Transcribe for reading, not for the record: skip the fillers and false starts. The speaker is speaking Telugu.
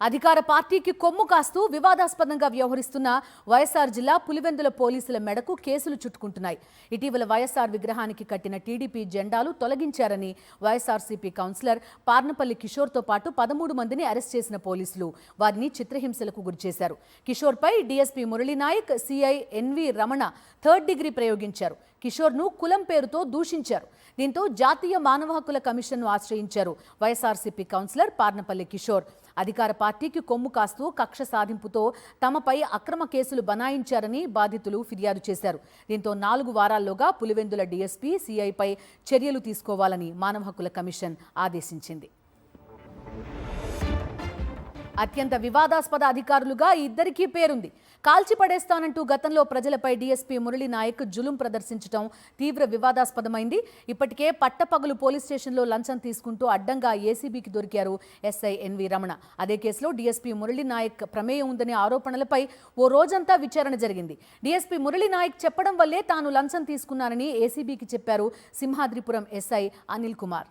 అధికార పార్టీకి కొమ్ము కాస్తూ వివాదాస్పదంగా వ్యవహరిస్తున్న వైఎస్ఆర్ జిల్లా పులివెందుల పోలీసుల మెడకు కేసులు చుట్టుకుంటున్నాయి. ఇటీవల వైఎస్ఆర్ విగ్రహానికి కట్టిన టీడీపీ జెండాలు తొలగించారని వైఎస్ఆర్సీపీ కౌన్సిలర్ పార్నపల్లి కిషోర్తో పాటు 13 మందిని అరెస్ట్ చేసిన పోలీసులు వారిని చిత్రహింసలకు గురిచేశారు. కిషోర్పై DSP Muralinayak, CI NV Ramana third degree ప్రయోగించారు. కిషోర్ను కులం పేరుతో దూషించారు. దీంతో జాతీయ మానవ హక్కుల కమిషన్ను ఆశ్రయించారు వైఎస్ఆర్సీపీ కౌన్సిలర్ పార్నపల్లి కిషోర్. అధికార పార్టీకి కొమ్ము కాస్తూ కక్ష సాధింపుతో తమపై అక్రమ కేసులు బనాయించారని బాధితులు ఫిర్యాదు చేశారు. దీంతో 4 వారాల్లోగా పులివెందుల డీఎస్పీ, సీఐపై చర్యలు తీసుకోవాలని మానవ హక్కుల కమిషన్ ఆదేశించింది. అత్యంత వివాదాస్పద అధికారులుగా ఈ ఇద్దరికీ పేరుంది. కాల్చిపడేస్తానంటూ గతంలో ప్రజలపై డీఎస్పీ మురళీనాయక్ జులుం ప్రదర్శించడం తీవ్ర వివాదాస్పదమైంది. ఇప్పటికే పట్టపగలు పోలీస్ స్టేషన్లో లంచం తీసుకుంటూ అడ్డంగా ఏసీబీకి దొరికారు ఎస్ఐ ఎన్వి రమణ. అదే కేసులో డీఎస్పీ మురళీనాయక్ ప్రమేయం ఉందనే ఆరోపణలపై ఓ రోజంతా విచారణ జరిగింది. డీఎస్పీ మురళీనాయక్ చెప్పడం వల్లే తాను లంచం తీసుకున్నానని ఏసీబీకి చెప్పారు సింహాద్రిపురం ఎస్ఐ అనిల్ కుమార్.